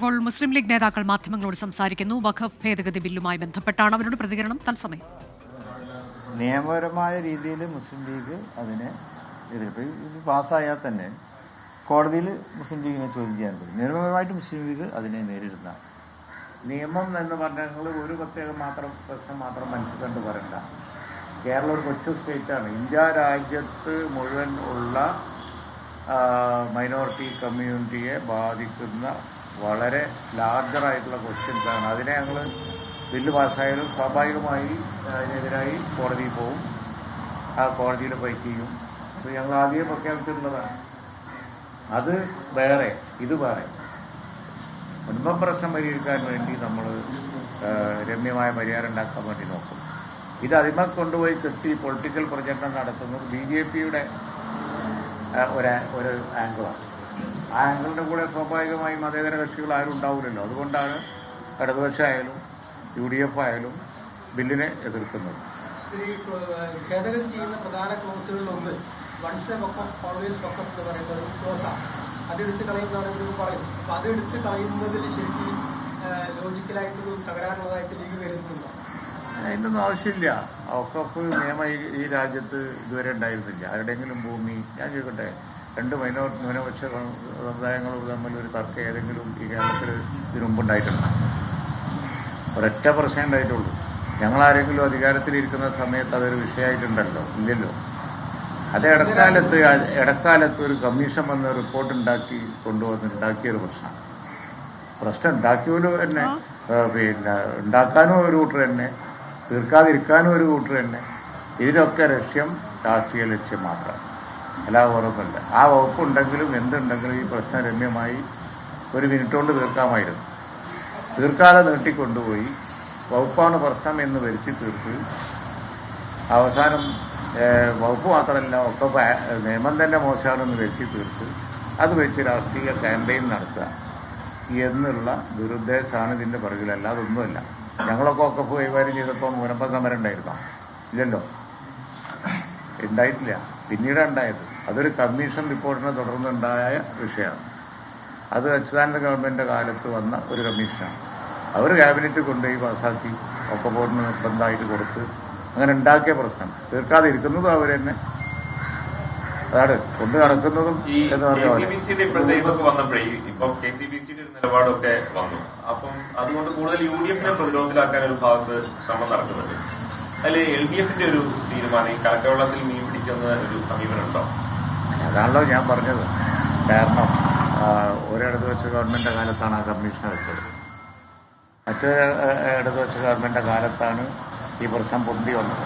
ഇപ്പോൾ മുസ്ലിം ലീഗ് നേതാക്കൾ മാധ്യമങ്ങളോട് സംസാരിക്കുന്നു. വഖഫ് ഭേദഗതി ബില്ലുമായി ബന്ധപ്പെട്ടാണ് അവരുടെ പ്രതികരണം. തത്സമയം. നിയമപരമായ രീതിയിൽ മുസ്ലിം ലീഗ് അതിനെ എതിർപ്പ് ഇത് പാസ്സായാൽ തന്നെ കോടതിയിൽ മുസ്ലിം ലീഗിനെ ചോദ്യം ചെയ്യാൻ പറ്റും. നിയമപരമായിട്ട് മുസ്ലിം ലീഗ് അതിനെ നേരിടുന്ന നിയമം എന്ന് പറഞ്ഞാൽ ഒരു പ്രശ്നം മാത്രം മനസ്സിൽ പറയണ്ട. കേരളം ഒരു കൊച്ചു സ്റ്റേറ്റാണ്. ഇന്ത്യ രാജ്യത്ത് മുഴുവൻ ഉള്ള മൈനോറിറ്റി കമ്മ്യൂണിറ്റിയെ ബാധിക്കുന്ന വളരെ ലാർജറായിട്ടുള്ള ക്വസ്റ്റ്യൻസാണ്. അതിനെ ഞങ്ങൾ ബില്ല് പാസ്സായാലും സ്വാഭാവികമായി അതിനെതിരായി കോടതിയിൽ പോവും. ആ കോടതിയിൽ ഫൈറ്റ് ചെയ്യും. ഇത് ഞങ്ങൾ ആദ്യം പ്രഖ്യാപിച്ചിട്ടുള്ളതാണ്. അത് വേറെ, ഇത് വേറെ. കുടുംബ പ്രശ്നം പരിഹരിക്കാൻ വേണ്ടി നമ്മൾ രമ്യമായ പരിഹാരം ഉണ്ടാക്കാൻ വേണ്ടി നോക്കും. ഇത് അതിമ കൊണ്ടുപോയി കെട്ടി പൊളിറ്റിക്കൽ പ്രചരണം നടത്തുന്നത് BJP-യുടെ ഒരു ആംഗിളാണ്. ആ ആംഗിളിൻ്റെ കൂടെ സ്വാഭാവികമായും മതേതര കക്ഷികൾ ആരും ഉണ്ടാവില്ലല്ലോ. അതുകൊണ്ടാണ് ഇടതുപക്ഷമായാലും UDF ആയാലും ബില്ലിനെ എതിർക്കുന്നത്. ഭേദഗതി ചെയ്യുന്ന പ്രധാന ക്ലോസുകളിലൊന്ന് വൺസ് എ വഖഫ് ഓൾവേസ് വഖഫ് എന്ന് പറയുന്ന ഒരു ക്ലോസാണ്. അത് എടുത്ത് കളയുന്നതാണ് ഇവർ പറയും. അപ്പം അത് എടുത്ത് കളയുന്നതിൽ ശരിക്കും ലോജിക്കലായിട്ടൊരു തകരാറുള്ളതായിട്ട് ലീഗ് കരുതുന്നുണ്ടോ? അതിൻ്റെയൊന്നും ആവശ്യമില്ല. വഖഫ് നിയമം ഈ രാജ്യത്ത് ഇതുവരെ ഉണ്ടായിരുന്നില്ല. ആരുടെയെങ്കിലും ഭൂമി, ഞാൻ ചോദിക്കട്ടെ, രണ്ട് ന്യൂനപക്ഷ സമുദായങ്ങൾ തമ്മിൽ ഒരു തർക്കം ഏതെങ്കിലും ഈ കേരളത്തിൽ ഇതിനു മുമ്പുണ്ടായിട്ടുണ്ടോ? ഒരൊറ്റ പ്രശ്നം ഉണ്ടായിട്ടുള്ളൂ. ഞങ്ങളാരെങ്കിലും അധികാരത്തിലിരിക്കുന്ന സമയത്ത് അതൊരു വിഷയമായിട്ടുണ്ടല്ലോ? ഇല്ലല്ലോ. അത് ഇടക്കാലത്ത് ഒരു കമ്മീഷൻ വന്ന് റിപ്പോർട്ട് ഉണ്ടാക്കിയൊരു പ്രശ്നം ഉണ്ടാക്കിയവരും തന്നെ ഉണ്ടാക്കാനും ഒരു കൂട്ടർ തന്നെ, തീർക്കാതിരിക്കാനും ഒരു കൂട്ടർ തന്നെ. ഇതിനൊക്കെ ലക്ഷ്യം രാഷ്ട്രീയ ലക്ഷ്യം മാത്രം, അല്ലാതെ ഉറപ്പല്ല. ആ വകുപ്പുണ്ടെങ്കിലും എന്തുണ്ടെങ്കിലും ഈ പ്രശ്നം രമ്യമായി ഒരു മിനിറ്റ് കൊണ്ട് തീർക്കാമായിരുന്നു. തീർക്കാതെ നീട്ടിക്കൊണ്ടുപോയി വകുപ്പാണ് പ്രശ്നം എന്ന് വരുത്തി തീർത്ത് അവസാനം വകുപ്പ് മാത്രമല്ല ഒക്കെ നിയമം തന്നെ മോശമാണെന്ന് വരുത്തി തീർത്ത് അത് വെച്ച് രാഷ്ട്രീയ ക്യാമ്പയിൻ നടത്തുക എന്നുള്ള ദുരുദ്ദേശമാണ് ഇതിൻ്റെ പിറകിൽ. അല്ലാതൊന്നുമല്ല. ഞങ്ങളൊക്കെ വഖഫ് കൈകാര്യം ചെയ്തപ്പോൾ മുനമ്പ സമരം ഉണ്ടായിരുന്നോ? ഇല്ലല്ലോ, ഉണ്ടായിട്ടില്ല. പിന്നീടാണ് ഉണ്ടായത്. അതൊരു കമ്മീഷൻ റിപ്പോർട്ടിനെ തുടർന്നുണ്ടായ വിഷയമാണ്. അത് അച്യുതാനന്ദ ഗവൺമെൻറ്റിൻ്റെ കാലത്ത് വന്ന ഒരു കമ്മീഷനാണ്. അവർ ക്യാബിനറ്റ് കൊണ്ടുപോയി പാസ്സാക്കി ഒക്കെ ബോർഡിന് നിർബന്ധമായിട്ട് കൊടുത്ത് അങ്ങനെ ഉണ്ടാക്കിയ പ്രശ്നം തീർക്കാതെ ഇരിക്കുന്നതും അവർ തന്നെ. അതാണ് കൊണ്ട് നടക്കുന്നതും. നിലപാടൊക്കെ വന്നു. അപ്പം അതുകൊണ്ട് കൂടുതൽ UDF-നെ പ്രതിരോധത്തിലാക്കാൻ ഒരു ഭാഗത്ത് ശ്രമം നടക്കുന്നുണ്ട്. അതിൽ LDF-ന്റെ ഒരു തീരുമാനം ഈ കലക്കവെള്ളത്തിൽ മീൻ പിടിക്കുന്ന ഒരു സമീപനം ഉണ്ടോ? അതാണല്ലോ ഞാൻ പറഞ്ഞത്. കാരണം ഒരു ഇടതുപക്ഷ ഗവൺമെൻറ്റിൻ്റെ കാലത്താണ് ആ കമ്മീഷനെ വെച്ചത്. മറ്റൊരു ഇടതുപക്ഷ ഗവൺമെൻറ്റിൻ്റെ കാലത്താണ് ഈ പ്രശ്നം പൊന്തി വന്നത്.